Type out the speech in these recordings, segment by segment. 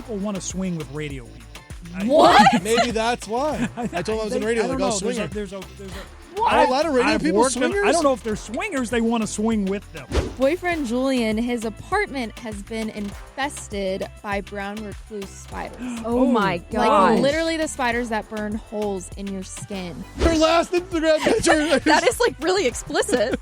people want to swing with radio people. What? Maybe that's why. I told him I was in radio. I don't like, know. swinger. There's a Are a lot of radio people swingers? I don't know if they're swingers. They want to swing with them. Boyfriend Julian, his apartment has been infested by brown recluse spiders. Oh my god! Like literally the spiders that burn holes in your skin. Her last Instagram picture. That is like really explicit.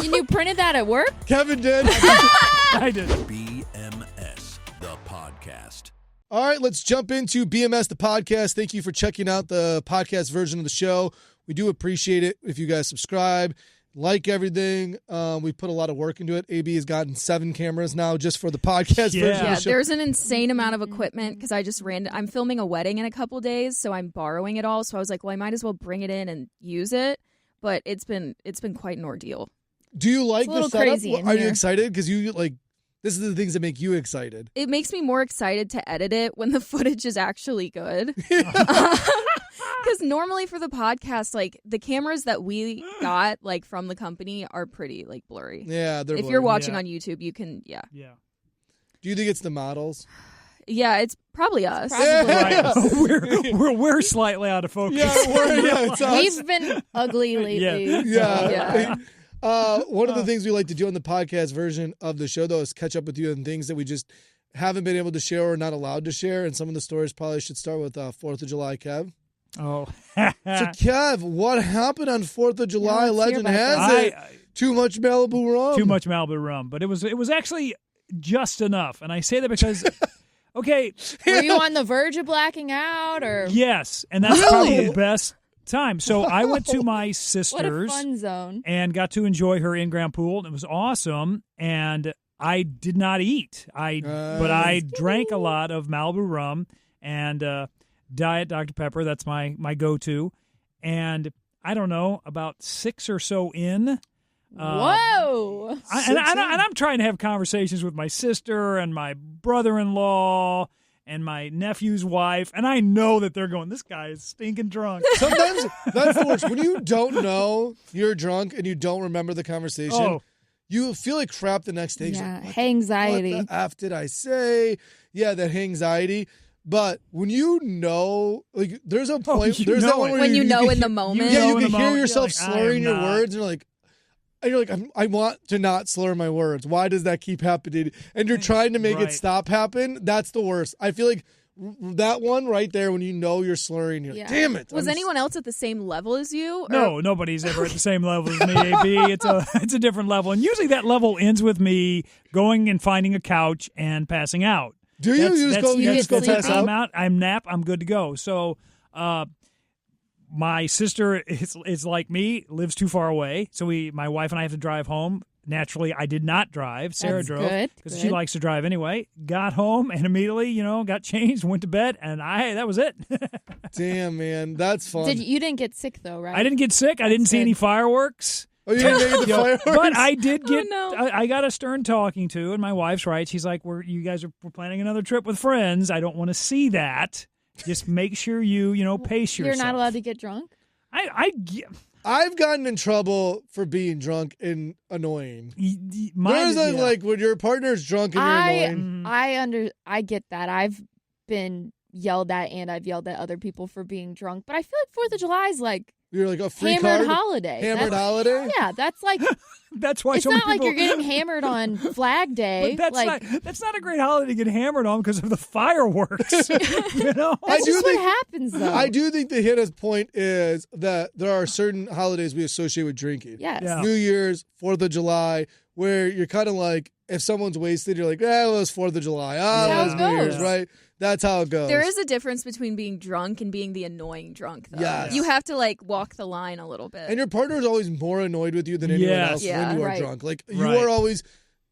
You printed that at work? Kevin did. I did. BMS, the podcast. All right, let's jump into BMS, the podcast. Thank you for checking out the podcast version of the show. We do appreciate it if you guys subscribe, like everything. We put a lot of work into it. AB has gotten 7 cameras now just for the podcast version of Yeah, the show. there's an insane amount of equipment because I just I'm filming a wedding in a couple days, so I'm borrowing it all. So I was like, well, I might as well bring it in and use it. But it's been quite an ordeal. Do you like the setup? Crazy in Are you here. excited? Because you like this is the things that make you excited. It makes me more excited to edit it when the footage is actually good. Because normally for the podcast, like the cameras that we got like from the company are pretty like blurry. Yeah, they're If blurry. you're watching on YouTube, you can Yeah. Do you think it's the models? Yeah, it's probably us. Right. we're slightly out of focus. It's us. We've been ugly lately. Yeah. One of the things we like to do on the podcast version of the show, though, is catch up with you on things that we just haven't been able to share or not allowed to share. And some of the stories probably should start with 4th of July, Kev. Oh. So, Kev, what happened on 4th of July? let's hear Legend about has it. Too much Malibu rum. Too much Malibu rum. But it was actually just enough. And I say that because, okay. Were you on the verge of blacking out? Or Yes. And that's probably the best time. So I went to my what a sister's fun zone. and got to enjoy her in-ground pool. And it was awesome. And I did not eat. But I drank a lot of Malibu rum and Diet Dr. Pepper. That's my go-to. And I don't know, about 6 or so in. Whoa! And I'm trying to have conversations with my sister and my brother-in-law and my nephew's wife, and I know that they're going, this guy is stinking drunk. Sometimes that's the worst. When you don't know you're drunk and you don't remember the conversation, you feel like crap the next day. Yeah, Like, anxiety. What the F did I say? Yeah, that anxiety. But when you know, like, there's a point. There's that one where when you know can in the hear- moment. Yeah, you know in can the hear moment, yourself you're like, slurring your I am not. words, and you're like, I want to not slur my words. Why does that keep happening? And you're trying to make it Right. stop happen. That's the worst. I feel like that one right there, when you know you're slurring, you're like, damn it. Was anyone else at the same level as you? Or? No, nobody's ever at the same level as me, AB. It's a different level. And usually that level ends with me going and finding a couch and passing out. Do you? You just go pass I'm out? out. I'm nap. I'm good to go. So my sister is like me, lives too far away. So my wife and I have to drive home. Naturally, I did not drive. Sarah That's drove good, because she good. likes to drive anyway. Got home and immediately, got changed, went to bed, and that was it. Damn, man, that's fun. You didn't get sick though, right? I didn't get sick. I didn't see any fireworks. Oh, you didn't make the fireworks? But I did get. no. I got a stern talking to, and my wife's right. She's like, "You guys are planning another trip with friends. I don't want to see that. Just make sure you pace yourself." You're not allowed to get drunk? I've gotten in trouble for being drunk and annoying. There's like when your partner's drunk and you're annoying. I get that. I've been yelled at and I've yelled at other people for being drunk, but I feel like 4th of July is like You're like a free hammered card? holiday. Hammered That's- holiday? Yeah, that's like That's why it's so many not like people. you're getting hammered on Flag Day. But that's not a great holiday to get hammered on because of the fireworks. That's just what happens, though. I do think the hit point is that there are certain holidays we associate with drinking. Yes. Yeah. New Year's, 4th of July, where you're kind of like, if someone's wasted, you're like, it was 4th of July. That's how it was it New Year's, goes. right? That's how it goes. There is a difference between being drunk and being the annoying drunk, though. Yes. You have to, walk the line a little bit. And your partner is always more annoyed with you than anyone Yes. else Yeah, when you are right. drunk. Like, Right.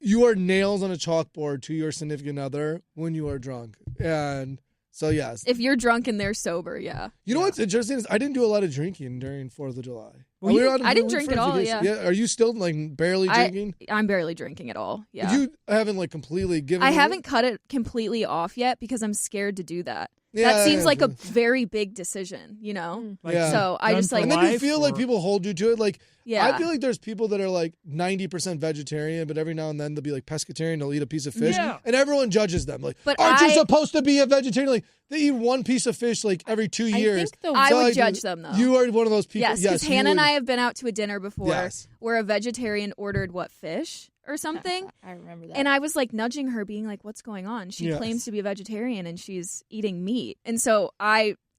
you are nails on a chalkboard to your significant other when you are drunk. And so, yes. If you're drunk and they're sober, yeah. You know what's interesting is I didn't do a lot of drinking during 4th of July. I didn't drink at all, Yeah. Are you still, barely drinking? I'm barely drinking at all, yeah. But you haven't, completely given I it? haven't cut it completely off yet because I'm scared to do that. That seems like a very big decision, you know? Like, So I just like... And then you feel like people hold you to it. Like, Yeah. I feel like there's people that are like 90% vegetarian, but every now and then they'll be like pescatarian. They'll eat a piece of fish. Yeah. And everyone judges them. Like, But aren't you supposed to be a vegetarian? Like, they eat one piece of fish like every 2 years. I would judge them, though. You are one of those people. Yes, because Hannah and I have been out to a dinner before Yes. where a vegetarian ordered, fish or something? I remember that. And I was like nudging her, being like, what's going on? She Yes. claims to be a vegetarian and she's eating meat. And so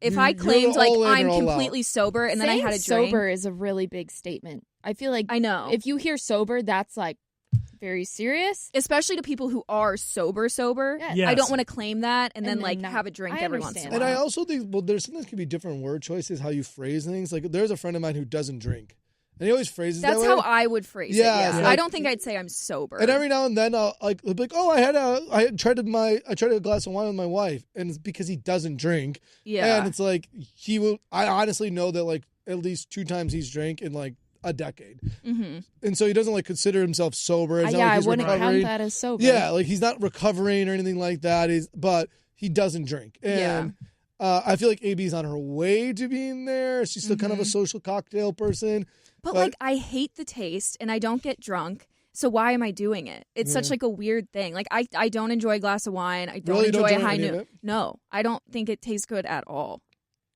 if I You're claimed like all in I'm or all out. completely sober and then I Saying had a drink. sober is a really big statement. I feel like I know. if you hear sober, that's like very serious. Especially to people who are sober. Yes. I don't want to claim that and then And like have a drink every once in a understand. while. And I also think, there's sometimes can be different word choices, how you phrase things. Like, there's a friend of mine who doesn't drink. And he always phrases That's that how way. I would phrase it. Yeah, Yeah. it's like- I don't think I'd say I'm sober. And every now and then I'll be like, oh, I tried a glass of wine with my wife, and it's because he doesn't drink. Yeah. And it's like I honestly know that like at least 2 times he's drank in like a decade. Mm-hmm. And so he doesn't like consider himself sober. It's not Yeah, like I he's wouldn't recovering. count that as sober. Yeah, like he's not recovering or anything like that. But he doesn't drink. And I feel like AB's on her way to being there. She's still kind of a social cocktail person. But like, I hate the taste and I don't get drunk. So why am I doing it? It's such like a weird thing. Like I don't enjoy a glass of wine. I don't Really? You don't enjoy a enjoy high any of noon. it? No, I don't think it tastes good at all.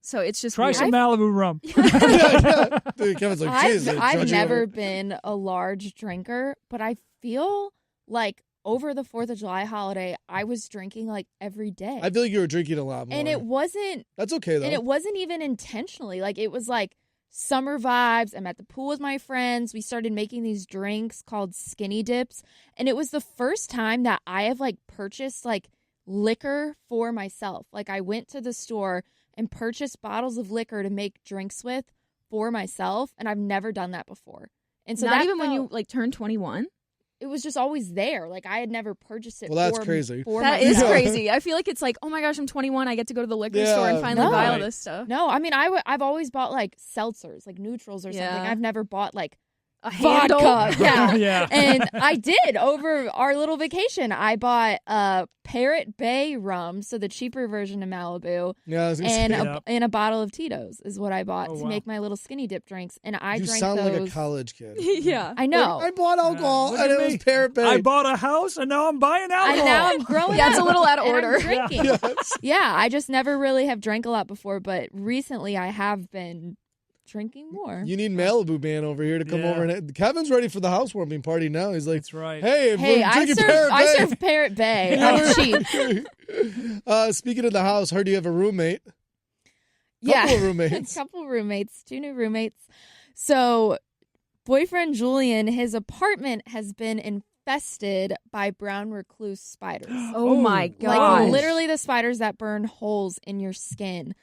So it's just Try weird. some Malibu rum. Yeah. Dude, Kevin's like, Jesus, I've never been a large drinker, but I feel like over the 4th of July holiday, I was drinking like every day. I feel like you were drinking a lot more. And it wasn't That's okay though. And it wasn't even intentionally. Like, it was like summer vibes. I'm at the pool with my friends. We started making these drinks called skinny dips. And it was the first time that I have like purchased like liquor for myself. Like, I went to the store and purchased bottles of liquor to make drinks with for myself. And I've never done that before. And so Not that even when you felt- like turn 21. it was just always there. Like, I had never purchased it. Well, that's for, crazy. For That is myself. crazy. I feel like it's like, oh my gosh, I'm 21. I get to go to the liquor Yeah. store and finally No. buy all Right. this stuff. No, I mean, I've always bought like seltzers, like neutrals or something. Yeah. I've never bought like A handle. vodka. Yeah. Yeah. And I did over our little vacation. I bought Parrot Bay rum, so the cheaper version of Malibu, Yeah, I was gonna and say. Yep. and a bottle of Tito's is what I bought Oh, to wow. make my little skinny dip drinks. And I You drank sound those. like a college kid. Yeah. I know. Like, I bought alcohol look and at it was me. Parrot Bay. I bought a house and now I'm buying And alcohol. now I'm growing Yeah, up. it's a little out of and I'm order. drinking. Yes. Yeah, I just never really have drank a lot before, but recently I have been drinking more. You need Malibu Man over here to come Yeah. over. And Kevin's ready for the housewarming party now. He's like, That's right. hey, if Hey, we're I drinking serve, Parrot I Bay. serve Parrot Bay. I'm cheap. Speaking of the house, heard you have a roommate. Yeah. Couple of roommates. Couple roommates, 2 new roommates. So, boyfriend Julian, his apartment has been infested by brown recluse spiders. Oh my Oh, god. Like literally the spiders that burn holes in your skin.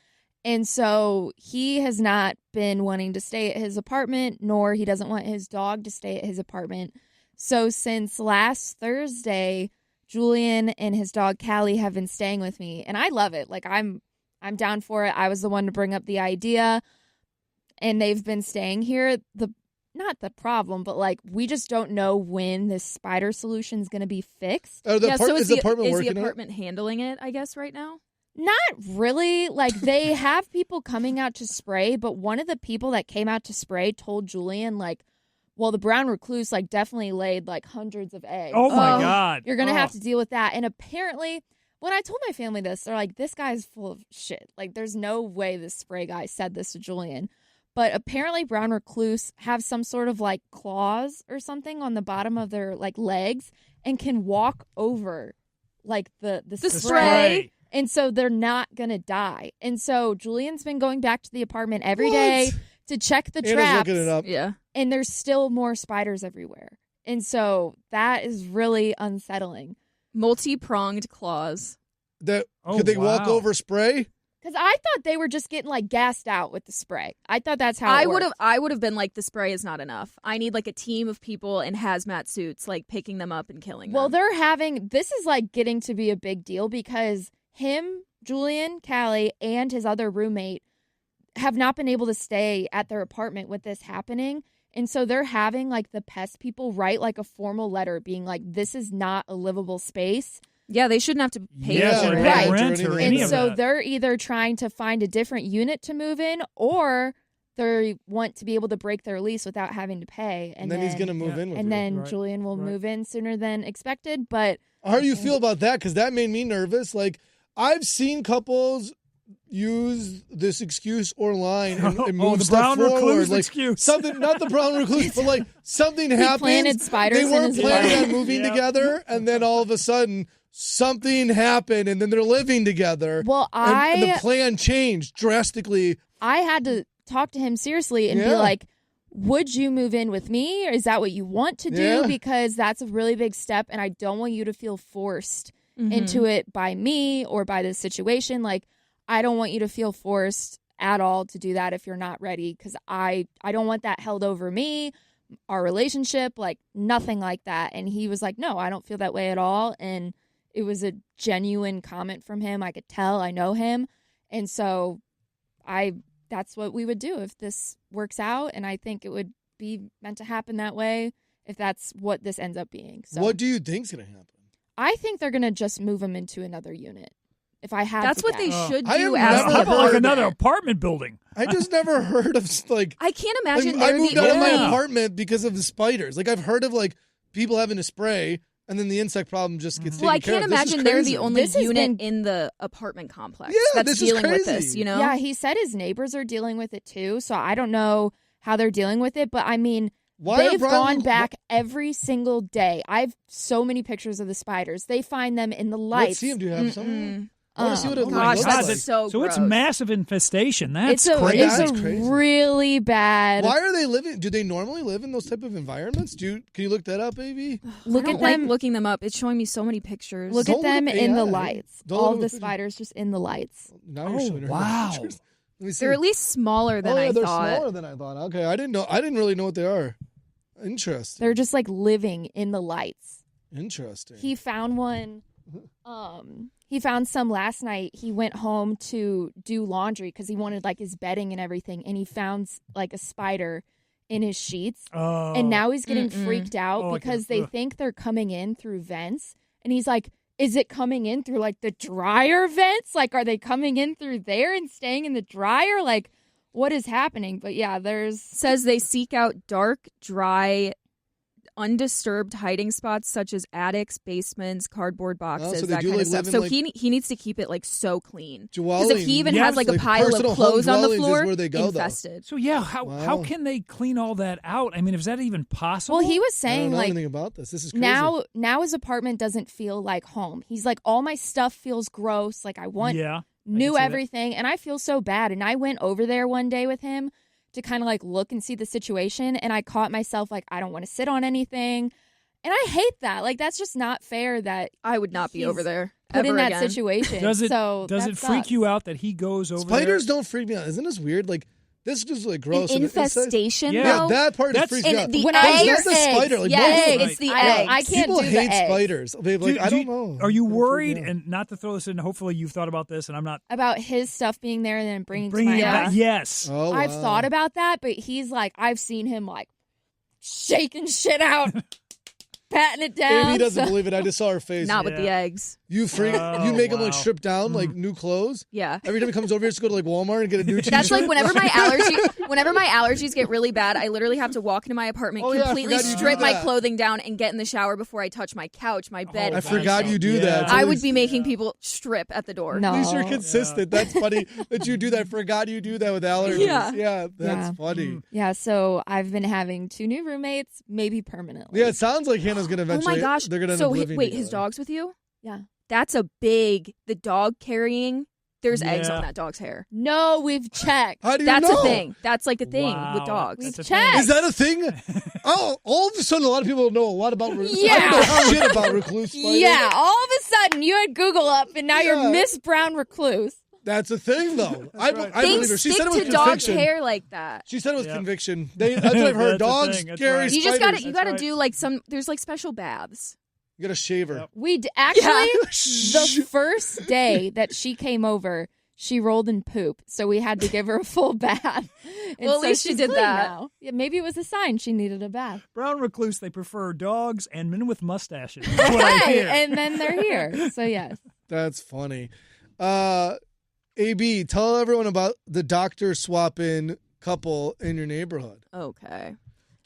And so he has not been wanting to stay at his apartment, nor he doesn't want his dog to stay at his apartment. So since last Thursday, Julian and his dog Callie have been staying with me, and I love it. Like, I'm down for it. I was the one to bring up the idea, and they've been staying here. Not the problem, but like, we just don't know when this spider solution is going to be fixed. Is the apartment is working the on it? apartment handling it, I guess, right now? Not really. Like, they have people coming out to spray, but one of the people that came out to spray told Julian, like, well, the brown recluse, like, definitely laid, like, hundreds of eggs. Oh my So God. You're going to Oh. have to deal with that. And apparently, when I told my family this, they're like, this guy's full of shit. Like, there's no way this spray guy said this to Julian. But apparently, brown recluse have some sort of, like, claws or something on the bottom of their, like, legs and can walk over, like, the spray. and so they're not going to die. And so Julian's been going back to the apartment every day to check the Anna's traps. looking it up. Yeah. And there's still more spiders everywhere. And so that is really unsettling. Multi-pronged claws. Oh, Could they walk wow. over spray? Because I thought they were just getting, like, gassed out with the spray. I thought that's how I it would have worked. been like, the spray is not enough. I need like a team of people in hazmat suits, like picking them up and killing Well, them. this is, like, getting to be a big deal because him, Julian, Callie, and his other roommate have not been able to stay at their apartment with this happening. And so they're having, like, the pest people write, like, a formal letter being like, this is not a livable space. Yeah, they shouldn't have to pay Yeah, for it. Right. rent or And any And of so that. they're either trying to find a different unit to move in, or they want to be able to break their lease without having to pay. And then he's going to move in with And you. then Right. Julian will Right. move in sooner than expected. But How do you feel about that? Because that made me nervous. Like, I've seen couples use this excuse or line and move the stuff brown forward. recluse Like, excuse. something, not the brown recluse, but like something happened. planted spiders They in weren't his planning apartment. on moving Yeah. together, and then all of a sudden something happened, and then they're living together. well, And the plan changed drastically. I had to talk to him seriously and be Yeah. like, would you move in with me? Or is that what you want to do? Yeah. Because that's a really big step, and I don't want you to feel forced Mhm. into it by me or by this situation. Like, I don't want you to feel forced at all to do that if you're not ready, because I don't want that held over me, our relationship, like nothing like that. And he was like, no, I don't feel that way at all. And it was a genuine comment from him. I could tell, I know him. And so that's what we would do if this works out. And I think it would be meant to happen that way if that's what this ends up being. So What do you think's going to happen? I think they're going to just move him into another unit. If I had That's to what guess. they should I do have as never How the about like heard another apartment. apartment building? I just never heard of like. I can't imagine I they're moved the out of my Yeah. apartment because of the spiders. Like, I've heard of like people having to spray, and then the insect problem just gets Well, I taken care can't of. This is imagine they're crazy. the only This has unit been- in the apartment complex Yeah, that's this is dealing with this, crazy. you know? Yeah, he said his neighbors are dealing with it too. So I don't know how they're dealing with it. But I mean, Why are they've brown- gone back every single day. I've so many pictures of the spiders. They find them in the Let's lights. see him. Do you have some? I want to see what it Oh my Gosh, looks God, that's like. so So it's gross. massive infestation. That's It's crazy. That's a crazy. really bad. Why are they living? Do they normally live in those type of environments? Can you look that up, baby? Look I don't at like them. looking them up. It's showing me so many pictures. Look Don't at them look at in the AI. lights. Don't All look of the at pictures. spiders just in the lights. Now you're showing her wow. pictures. Let me see. They're at least smaller than I they're thought. smaller than I thought. Okay, I didn't know. I didn't really know what they are. Interesting. They're just like living in the lights. Interesting. He found one. He found some last night. He went home to do laundry because he wanted like his bedding and everything, and he found like a spider in his sheets. Oh. And now he's getting freaked out Oh, I because can- they think they're coming in through vents, and he's like, "Is it coming in through like the dryer vents? Like, are they coming in through there and staying in the dryer? Like, what is happening?" But yeah, there's Says they seek out dark, dry, undisturbed hiding spots such as attics, basements, cardboard boxes, so they that do, kind like, of stuff. live in, So like- he needs to keep it like so clean. Because Dwelling. if he even Yes, has like a like pile personal of home clothes on the dwellings is floor, where they go, though. infested. So yeah, how Wow. can they clean all that out? I mean, is that even possible? well, he was I don't saying know like anything about this. This is crazy. now his apartment doesn't feel like home. He's like, all my stuff feels gross. Like I want yeah. new see that. everything, and I feel so bad. And I went over there one day with him to kind of like look and see the situation, and I caught myself like, I don't want to sit on anything, and I hate that. Like, that's just not fair that I would not be He's over there put ever in that again. situation. Does it so does that it freak sucks. you out that he goes over Spiders there? don't freak me out. Isn't this weird? Like, this is just like gross. An and insects- infestation, Yeah, though. that part That's- freaks me out. And the When But I it's hear not the eggs, spider. Like, yes, most of It's the I eggs. can't people do hate the eggs. spiders. They like, I don't know. Are you They freak me worried? out. And not to throw this in, hopefully you've thought about this, and I'm not About his stuff being there and then bringing bringing to it my back. house. Yes. Oh, I've wow. thought about that, but he's like, I've seen him like shaking shit out, patting it down. Amy doesn't so- believe it. I just saw her face. Not with the Yeah. eggs. You freak. Oh, you make him like wow. strip down, like new clothes. Yeah. Every time he comes over here, just go to like Walmart and get a new t-shirt. That's like whenever my allergies get really bad, I literally have to walk into my apartment, Oh, yeah, I completely forgot you do strip my that. clothing down, and get in the shower before I touch my couch, my bed. I and forgot anything. you do Yeah. that. It's I always- would be making people strip at the door. No. At least you're consistent. That's funny that you do that. I forgot you do that with allergies. Yeah. That's Yeah. funny. Yeah, so I've been having 2 new roommates, maybe permanently. Yeah, it sounds like Hannah's gonna Oh eventually. my gosh. They're gonna end So up living wait, his together. dog's with you? Yeah. That's the dog carrying. There's eggs Yeah. on that dog's hair. No, we've checked. How do you That's know? a thing. That's like a thing Wow. with dogs. We've That's a checked. thing. Is that a thing? Oh, all of a sudden, a lot of people know a lot about. I Yeah. don't know shit about recluse spiders. Yeah, all of a sudden you had Google up and now Yeah. you're Miss Brown Recluse. That's a thing, though. I right. believe Things her. She stick said it with to dog's conviction. hair like that. She said it with Yeah. conviction. That's what I've heard. That's the Dogs thing. That's carry right. You just spiders. gotta That's right. do like there's like special baths. You gotta shave her. Yep. We actually the first day that she came over, she rolled in poop, so we had to give her a full bath. And Well, at least she she's did clean that. now. Yeah, maybe it was a sign she needed a bath. Brown recluse, they prefer dogs and men with mustaches. That's what I Right, hear. and then they're here. So yes. That's funny. AB, tell everyone about the doctor swapping couple in your neighborhood. Okay.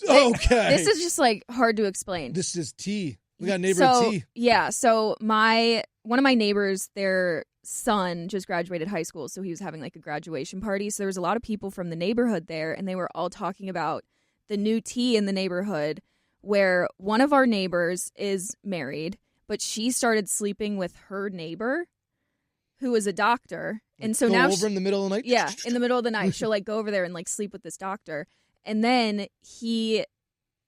Okay. This is just like hard to explain. This is T. We got neighborhood T. Yeah, so one of my neighbors, their son just graduated high school, so he was having like a graduation party. So there was a lot of people from the neighborhood there, and they were all talking about the new T in the neighborhood, where one of our neighbors is married, but she started sleeping with her neighbor, who is a doctor. And so Go now over in the middle of the night? yeah, in the middle of the night, she'll like go over there and like sleep with this doctor. And then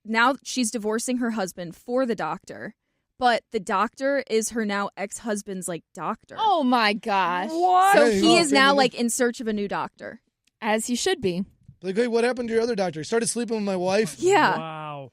now she's divorcing her husband for the doctor, but the doctor is her now ex-husband's like doctor. Oh my gosh. What? So Hey, he oh, is now like in search of a new doctor. As he should be. Like, hey, what happened to your other doctor? He started sleeping with my wife? Yeah. Wow.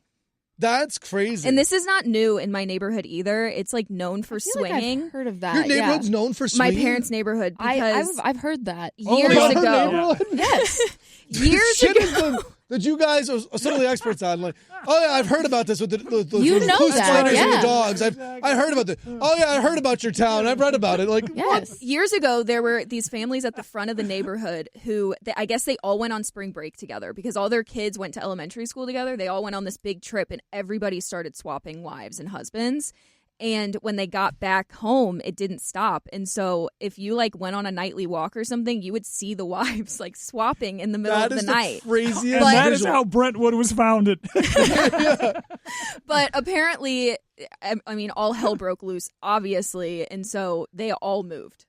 That's crazy. And this is not new in my neighborhood either. It's like known for I feel swinging. Like I've heard of that. Your neighborhood's known for My swinging? parents' neighborhood because I've heard that. years your ago. neighborhood? Yes. Years Shit ago. is that you guys are suddenly experts on. Like, oh yeah, I've heard about this with the You know recluse that, spiders and yeah. the dogs. I heard about this. Oh yeah, I heard about your town. I've read about it. Like, Yes. Years ago, there were these families at the front of the neighborhood who, I guess they all went on spring break together because all their kids went to elementary school together. They all went on this big trip and everybody started swapping wives and husbands. And when they got back home, it didn't stop. And so if you like went on a nightly walk or something, you would see the wives like swapping in the middle that of is the night. craziest. And that is visual. how Brentwood was founded. But apparently, I mean, all hell broke loose, obviously. And so they all moved.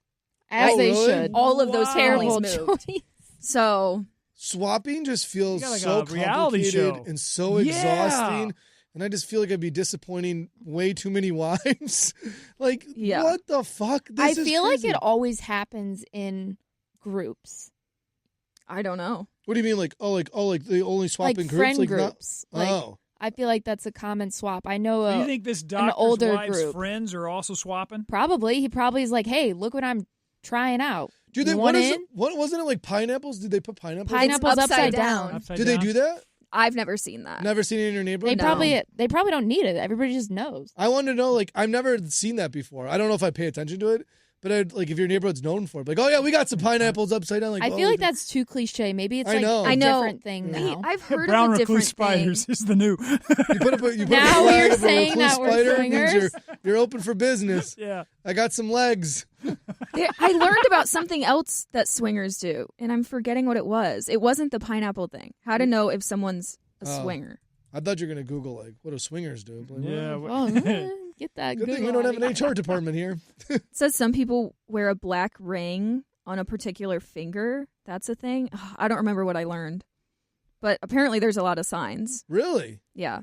As Oh, they really? should. All of those families Terrible moved. choice. So Swapping just feels You got like so a reality complicated show. and so Yeah. exhausting. And I just feel like I'd be disappointing way too many wives. Like, Yeah. what the fuck? This I is feel like crazy. it always happens in groups. I don't know. What do you mean, like they only swap Like in groups? friend Like, groups. Not, Like, oh, I feel like that's a common swap. I know Do you think this doctor's older wife's group. friends are also swapping? He probably is like, hey, look what I'm trying out. do they? You What want is in? it? What wasn't it like pineapples? Did they put pineapples? Pineapples upside upside down. down. Upside Did they down? do that? I've never seen that. Never seen it in your neighborhood. They probably don't need it. Everybody just knows. I want to know. Like, I've never seen that before. I don't know if I pay attention to it, but I'd, like if your neighborhood's known for it, like, oh yeah, we got some pineapples upside down. Like, I oh, feel like that's too cliche. Maybe it's I like know. a I know. different thing now. I've heard Brown of a different recluse spiders thing. is the new. You put up a Now flag you're of a saying recluse that we're spider, it means swingers? you're open for business. Yeah. I got some legs. I learned about something else that swingers do, and I'm forgetting what it was. It wasn't the pineapple thing. How to know if someone's a Oh. swinger. I thought you were gonna Google like what do swingers do. Like, Yeah. well, Get that. good thing we Google don't have out of an HR department here. It says some people wear a black ring on a particular finger. That's a thing. Ugh, I don't remember what I learned, but apparently there's a lot of signs. Really? Yeah,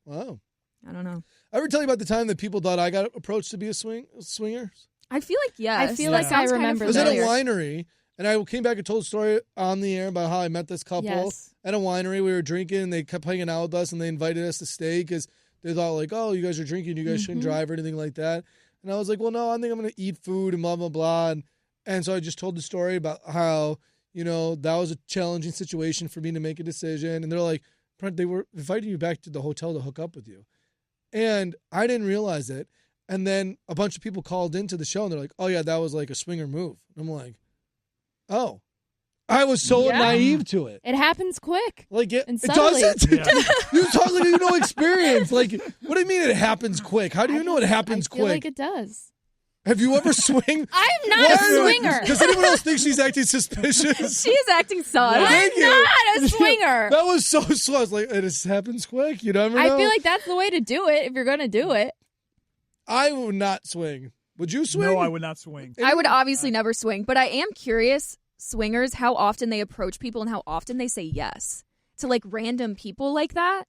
Wow. I don't know. I ever tell you about the time that people thought I got approached to be a swinger? I feel like yes. I feel like I Sounds kind of remember I was at a familiar. winery, and I came back and told a story on the air about how I met this couple Yes. at a winery. We were drinking, and they kept hanging out with us, and they invited us to stay because they thought, like, oh, you guys are drinking, you guys shouldn't drive or anything like that. And I was like, well, no, I think I'm going to eat food and blah, blah, blah. And so I just told the story about how, that was a challenging situation for me to make a decision. And they're like, Brent, they were inviting you back to the hotel to hook up with you. And I didn't realize it. And then a bunch of people called into the show and they're like, oh, yeah, that was like a swinger move. And I'm like, oh, I was so Yeah. naive to it. It happens quick. Like, it And doesn't? Yeah. You talk like you know experience. Like, what do you mean it happens quick? How do you know it happens I feel quick? like it does. Have you ever swing? I'm not a swinger. Does anyone else think she's acting suspicious? She is acting sus. Yeah. Thank I'm you. not a swinger. That was so slow. I was like, it just happens quick. You never know. I feel like that's the way to do it if you're going to do it. I would not swing. Would you swing? No, I would not swing. I would obviously never swing, but I am curious, swingers, how often they approach people and how often they say yes to like random people like that.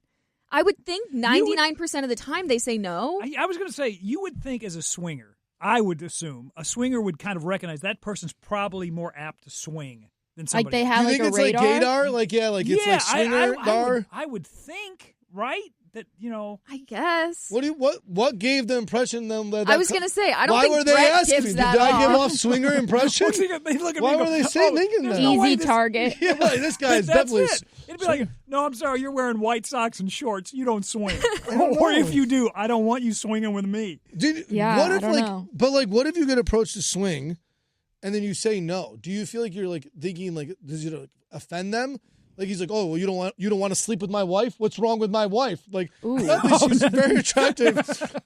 I would think 99% of the time they say no. I was going to say, you would think as a swinger, I would assume, a swinger would kind of recognize that person's probably more apt to swing than somebody Like they else. have you like think a it's radar. like gaydar? Like, yeah, like it's like swinger dar? I would think, right? that, you know. I guess. What gave the impression then that I was going to say, I don't why think were they Brett asking gives me? Did that I give off. off swinger impression? Look at me Why and were go, they thinking there's that? no way Easy this- target. Yeah, this guy's That's definitely. it. It'd be like, no, I'm sorry, you're wearing white socks and shorts. You don't swing. don't Or know. if you do, I don't want you swinging with me. Yeah, what I if don't like, know. but like, what if you get approached to swing, and then you say no? Do you feel like you're like thinking like, does it like, offend them? Like he's like, oh, well, you don't want to sleep with my wife? What's wrong with my wife? Like, not that she's very attractive.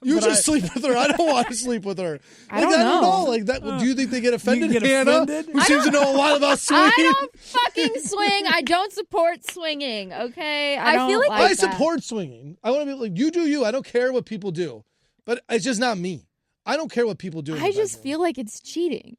You just sleep with her. I don't want to sleep with her. I Like, don't I don't know. know. Like that. Do you think they get offended, get Hannah? offended? Who seems to know a lot about swinging? I don't fucking swing. I don't support swinging. Okay, I don't feel like I that. support swinging. I want to be like, you do you. I don't care what people do, but it's just not me. I don't care what people do. in I the just bedroom. feel like it's cheating.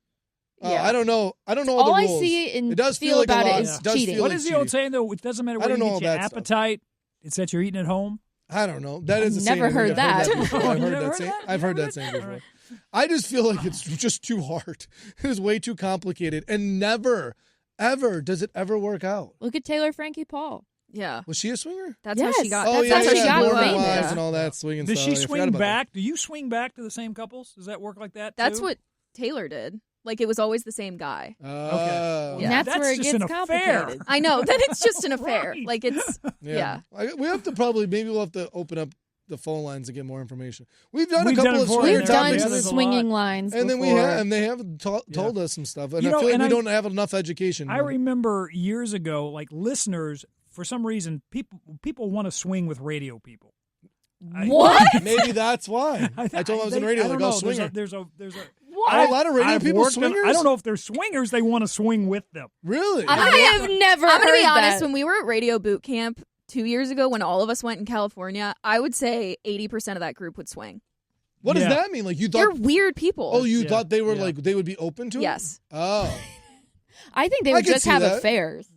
I don't know. I don't know All the I rules. see and it does feel like about a it lot. is does cheating. feel What like is the old cheating. saying, though? It doesn't matter I where you don't know get your all that stuff. appetite. It's that you're eating at home. I don't know. That is a Never saying. heard I've that. before. Oh, I've you heard never that heard saying. that? I've heard Never that saying heard before. that? I just feel like it's just too hard. It is way too complicated, and never, ever does it ever work out. Look at Taylor Frankie Paul. Yeah. Was she a swinger? That's how she Yes. got. Oh that's yeah, how how yeah, she got Norman famous. Wise and all that swinging Does stuff. she I forgot swing about that. back? Do you swing back to the same couples? Does that work like that, That's too? what Taylor did. Like, it was always the same guy. Oh. Yeah. And that's where it just gets an affair. complicated. I know. Then it's just an affair. Right. Like, it's, yeah. We have to maybe we'll have to open up the phone lines to get more information. We've done a We've couple done it of before. swinger We've Yeah, done topics, yeah, there's a swinging lot. lines and then before. they have told us some stuff, and You I know, feel like and we I- don't have enough education. I remember years ago, like listeners, for some reason, people want to swing with radio people. What? Maybe that's why. I told them I was in radio, I like, don't oh, know. swinger. There's a Are a lot of radio I've people worked on- swingers? I don't know if they're swingers. They want to swing with them. Really? I have never I'm going to heard be honest. that. When we were at Radio Boot Camp 2 years ago, when all of us went in California, I would say 80% of that group would swing. What does Yeah. that mean? Like you They're thought? weird people. Oh, you Yeah. thought they were Yeah. like they would be open to it? Yes. Oh, I think they I would could just see have that. affairs.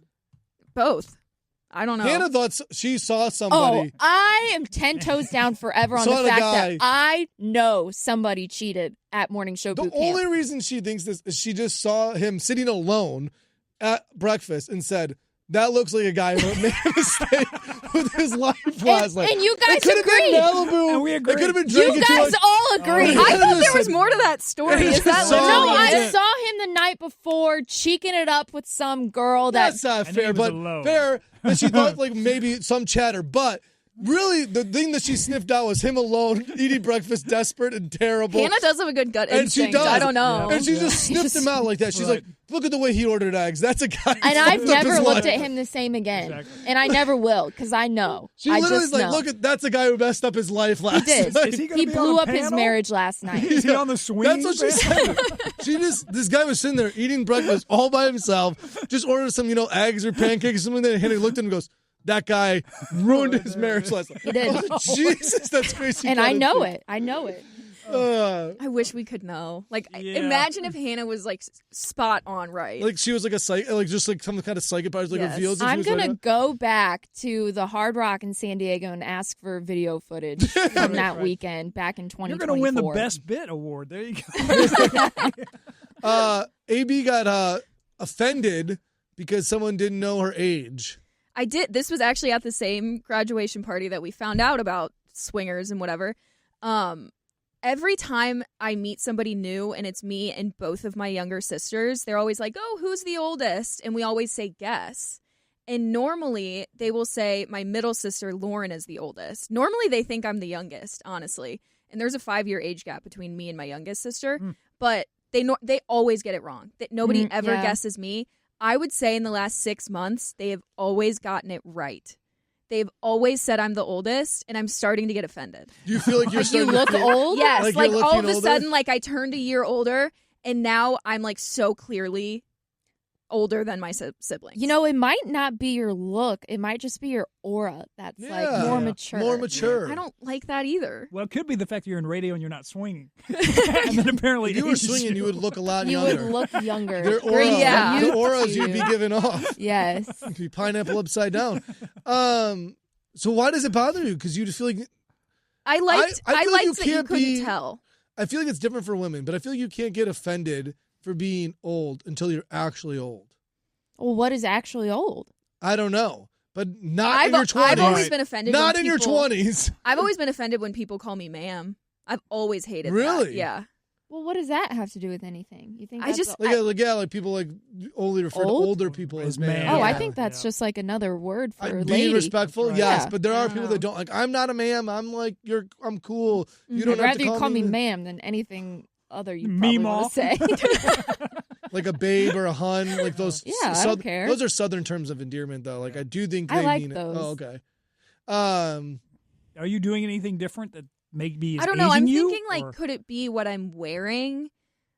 Both. I don't know. Hannah thought she saw Oh, somebody. I am 10 toes down forever on Saw the the fact guy. that I know somebody cheated at morning show The boot only camp. reason she thinks this is she just saw him sitting alone at breakfast and said, "That looks like a guy who made a mistake with his life last night." and you guys it could have agreed. been Malibu. And we It could have been You drinking too guys much. all agreed. Oh, I yeah. thought there was more to that story. Is that So- No, literally I it? saw him the night before cheeking it up with some girl that That's not I knew fair, he was but alone. fair that she thought like maybe some chatter, but really the thing that she sniffed out was him alone eating breakfast, desperate and terrible. Hannah does have a good gut And she instinct. does. I don't know. And she just sniffed him out like that. She's Right. like, "Look at the way he ordered eggs. That's a guy." who and fucked I've up never his looked life." at him the same again. Exactly. And I never will because I know. She I literally just is like, know. "Look at that's a guy who messed up his life last did. night." Is he gonna He be blew on up a his panel? marriage last night. Is he on the swinging? That's what she panel? said. This guy was sitting there eating breakfast all by himself, just ordered some, eggs or pancakes or something. And Henry looked at him and goes, "That guy ruined his marriage last night." He did. Oh, Jesus, that's crazy. And I know it. I know it. I wish we could know. Like, Yeah. imagine if Hannah was like spot on right. Like she was like a psych, like just like some kind of psychopath, like Yes. reveals. that she I'm was going like to go back to the Hard Rock in San Diego and ask for video footage from that weekend back in You're 2024. going to win the Best Bit award. There you go. AB got offended because someone didn't know her age. I did. This was actually at the same graduation party that we found out about swingers and whatever. Every time I meet somebody new and it's me and both of my younger sisters, they're always like, "Oh, who's the oldest?" And we always say guess. And normally they will say my middle sister Lauren is the oldest. Normally they think I'm the youngest, honestly. And there's a 5-year age gap between me and my youngest sister, but they always get it wrong. That nobody ever yeah. guesses me. I would say in the last 6 months they have always gotten it right. They've always said I'm the oldest, and I'm starting to get offended. Do you feel like you're Like you starting look to feel, old? Yes, Like like you're all of looking a older? sudden, like I turned a year older, and now I'm like so clearly older than my siblings. You know, it might not be your look. It might just be your aura that's like Yeah. more Yeah. mature. more mature? I don't like that either. Well, it could be the fact that you're in radio and you're not swinging. And then apparently If you were ages swinging, you would look a lot You younger. would look younger. Their aura, Bring Yeah. the youth auras to you'd be you. giving off. Yes. It'd be pineapple upside down. So why does it bother you? Because you just feel like I liked. I I, feel like you liked that you can't couldn't be- tell. I feel like it's different for women, but I feel like you can't get offended for being old until you're actually old. Well, what is actually old? I don't know, but not in your 20s. I've always been offended. Not when in your people- 20s. I've always been offended when people call me ma'am. I've always hated Really? that. Yeah. Well, what does that have to do with anything? You think? I that's just- Like people like only refer to Old? older people as man. man. Oh, I Yeah. think that's just like another word for Being lady. respectful, Right. yes, Yeah. but there I are don't people know. that don't like. I'm not a ma'am. I'm like I'm cool. You I'd don't have rather to you call me me ma'am than anything other you Me probably want Maw. to say. like a babe or a hun. Like those. Yeah, I don't care. Those are Southern terms of endearment, though. Like I do think I they like mean those. it. Oh, okay. Are you doing anything different that maybe is I don't know. aging I'm you, thinking like, or- could it be what I'm wearing?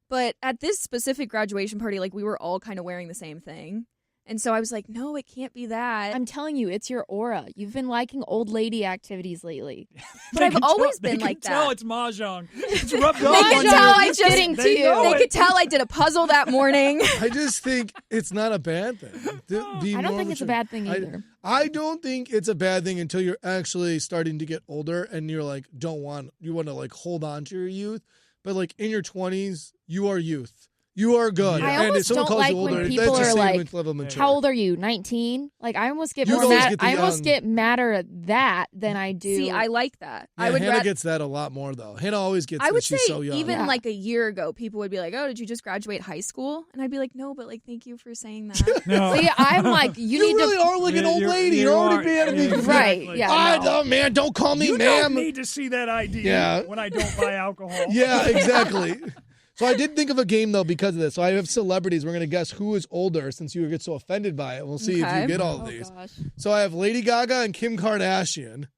But at this specific graduation party, like we were all kind of wearing the same thing. And so I was like, no, it can't be that. I'm telling you, it's your aura. You've been liking old lady activities lately. But They I've can always tell- been they like can tell that. it's mahjong. It's rubbed They off can on tell you. I just- Getting to They you. know They it. could tell I did a puzzle that morning. I just think it's not a bad thing. I don't think it's a bad thing either. I don't think it's a bad thing until you're actually starting to get older and you're like, you want to like hold on to your youth. But like in your 20s, you are youth. You are good. Yeah. I And if almost someone don't calls like you older, when that's people a are statement like, level of maturity. how old are you? 19? Like I almost get You more always mad. get the I almost young. get madder at that than I do. See, I like that. Yeah, I would Hannah rather. gets that a lot more though. Hannah always gets I that would she's say so young. even Yeah. like a year ago, people would be like, "Oh, did you just graduate high school?" And I'd be like, "No, but like, thank you for saying that." No. See, I'm like, you you need really to. are like an old lady. You're already being yeah, me. Right, exactly. yeah. Oh, man, don't call me You ma'am. don't need to see that ID Yeah. when I don't buy alcohol. Yeah, exactly. So I did think of a game though because of this. So I have celebrities. We're gonna guess who is older since you get so offended by it. We'll see if Okay. you get all of Oh these. gosh, So I have Lady Gaga and Kim Kardashian.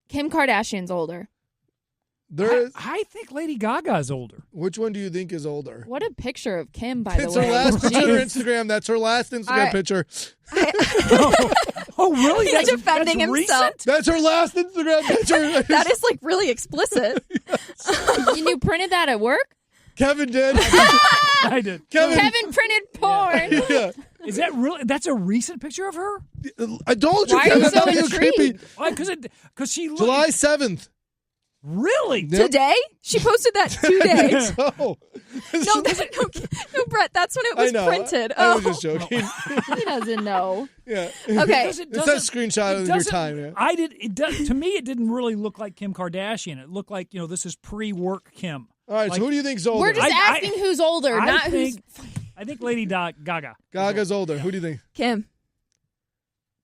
Kim Kardashian's older. There is. I think Lady Gaga is older. Which one do you think is older? What a picture of Kim, by the It's way. her last picture on her Jeez. Instagram. That's her last Instagram I- picture. Oh, really? He's defending that's himself. recent? That's her last Instagram picture. That is like really explicit. And you printed that at work? Kevin did. I did. Kevin. Kevin printed porn. Yeah. Is that really? That's a recent picture of her? I told you, Why are Kevin. you so That'd be creepy. intrigued? Because she looked July 7th. really. Yep. Today, she posted that today. So, No, Brett, that's when it I was know. printed. I Oh, was just joking. He doesn't know. Yeah. okay. Because it It's that doesn't- screenshot it of your doesn't- time. Yeah. I did. It does to me. It didn't really look like Kim Kardashian. It looked like this is pre-work Kim. All right. Like- So who do you think's older? We're just I- asking who's older, I not think, who's. I think Lady Gaga. Gaga's older. Who do you think? Kim.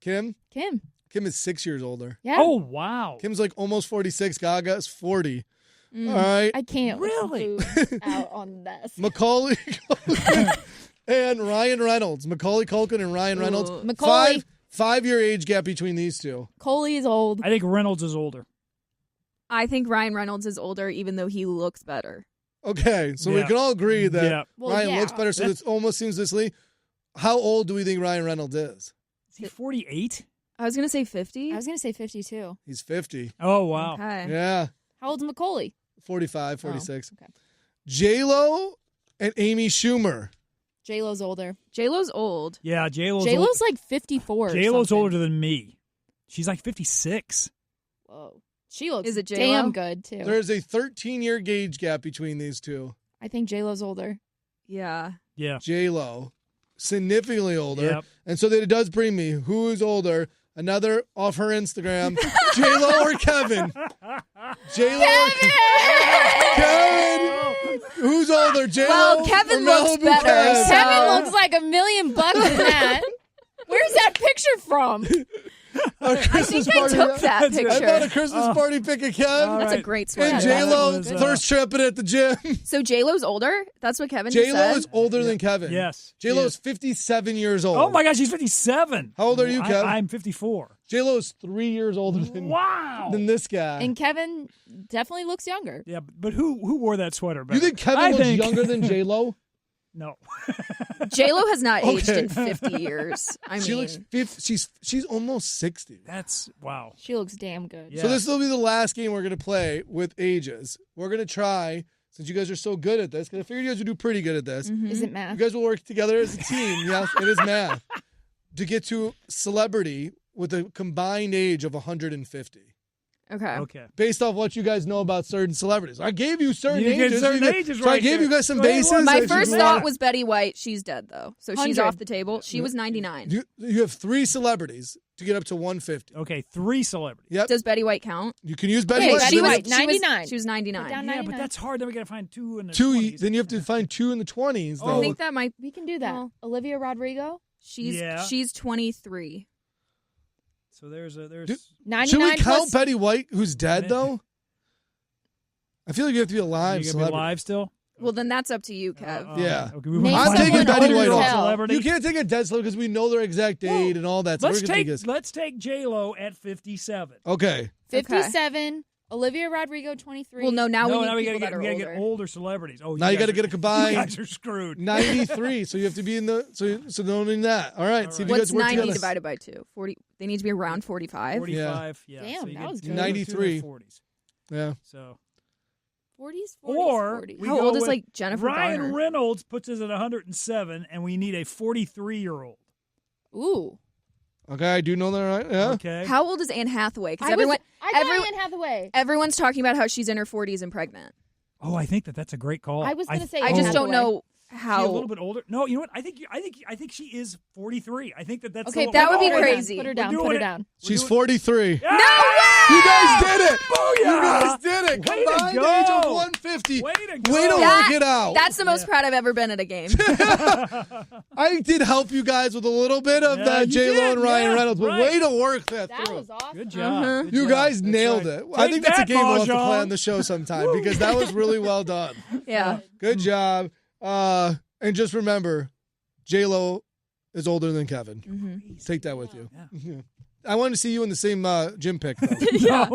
Kim. Kim. Kim is 6 years older. Yeah. Oh wow. Kim's like almost 46. Gaga is 40. Mm. All right. I can't Really? lose out on this. Macaulay Culkin and Ryan Reynolds. Macaulay Culkin and Ryan Reynolds. Ooh. Macaulay. 5-year age gap between these two. Coley's old. I think Reynolds is older. I think Ryan Reynolds is older, even though he looks better. Okay, so we Yeah. can all agree that Yeah. Well, Ryan yeah. looks better. So this almost seems this league. How old do we think Ryan Reynolds is? Is he 48? I was gonna say 50. I was going to say 52. He's 50. Oh wow. Okay. Yeah, How old's Macaulay? 45, 46. Oh, okay. J-Lo and Amy Schumer. J-Lo's older. J-Lo's old. Yeah, J-Lo's J-Lo's like 54 or J-Lo's something. older than me. She's like 56. Whoa. She looks Is it J-Lo? damn good, too. There's a 13-year gauge gap between these two. I think J-Lo's older. Yeah. Yeah. J-Lo, significantly older. Yep. And so that it does bring me, who is older? Another off her Instagram, J-Lo or Kevin? J-Lo or Kevin? Who's older, J-Lo Well, Kevin or looks Malibu better, Kev? so- Kevin looks like $1 million in that. Where's that picture from? A Christmas I party. took that I found a picture. Christmas party pic of Kev. All That's a right. great And sweater. J- J-Lo was, thirst trapping at the gym. So J-Lo's older? That's what Kevin just J-Lo said? is older than Kevin. Yes. J-Lo she is 57 years old. Oh my gosh, she's 57. How old are you, Kev? I'm 54. J-Lo is 3 years older than, Wow. than this guy. And Kevin definitely looks younger. Yeah, but who wore that sweater? Better? You think Kevin I looks think- younger than J-Lo? No. J-Lo has not aged Okay. in 50 years. I mean, She looks 50, she's almost 60. That's wow. She looks damn good. Yeah. So this will be the last game we're going to play with ages. We're going to try, since you guys are so good at this, because I figured you guys would do pretty good at this. Is it You math? guys will work together as a team. Yes, it is math. To get to celebrity with a combined age of 150. Okay. Okay. based off what you guys know about certain celebrities. I gave you certain You get ages. certain ages so I right gave there. you guys some Go ahead, bases. look. My If you first want- thought was Betty White. She's dead, though. So she's 100. off the table. She was 99. You have 3 celebrities to get up to 150. Okay, 3 celebrities. Yep. Does Betty White count? You can use Betty Okay, White. Betty Then White, you- 99. She was 99. Put down Yeah, but 99. that's hard. Then we got to find 2 in the Two. 20s. Then you have to find 2 in the 20s. Oh, Though. I think that might. We can do that. Well, Olivia Rodrigo, She's 23. So there's Dude, 99 Should we count plus. Betty White, who's dead though? I feel like you have to be alive. You gonna be celebrity. alive still? Well, then that's up to you, Kev. Yeah. Okay, we Name wanna I'm find taking one Betty older White off. celebrity. You can't take a dead celebrity because we know their exact date and all that. So Let's we're gonna take let's take J-Lo at 57. Okay. 57. Olivia Rodrigo, 23. Well, no, now no, we need now we people gotta that are get older. older celebrities. Oh, Now you guys got to get a You combined guys are screwed. 93. So you have to be in the so don't need that. All right. See if you What's guys work 90 together. divided by 2? 40. They need to be around 45. 45. Yeah. Damn, so you that get was two good. 93. 40s. Yeah. So 40s, 40s, or 40s. we How go old is with like Jennifer Ryan Garner? Reynolds puts us at 107, and we need a 43-year-old. Ooh. Okay. I do know that. Right. Yeah. Okay. How old is Anne Hathaway? Because I everyone, got Anne Hathaway. everyone's talking about how she's in her 40s and pregnant. Oh, I think that's a great call. I was gonna say I Anne just don't Hathaway. know Is she how. a little bit older. No, you know what? I think she is 43. I think that's Okay, the that would be put her down, crazy. Put her down. We're Put doing her it. down. She's 43. Yeah! You guys did it. Booyah! You guys did it. Way to Combined go. age of 150. Way to go. Way to That- work it out. That's the most proud I've ever been at a game. I did help you guys with a little bit of Yeah, that you J-Lo did, and Ryan yeah, Reynolds, but right. way to work that That through. was awesome. Good job. Good You job. guys That's nailed right. it. I Take think that's a that, game we'll have to play Mahjong. on the show sometime because that was really well done. Yeah. Good job. And just remember, J-Lo is older than Kevin. Mm-hmm. Take that with you. Yeah. I wanted to see you in the same gym pic, though. Yeah.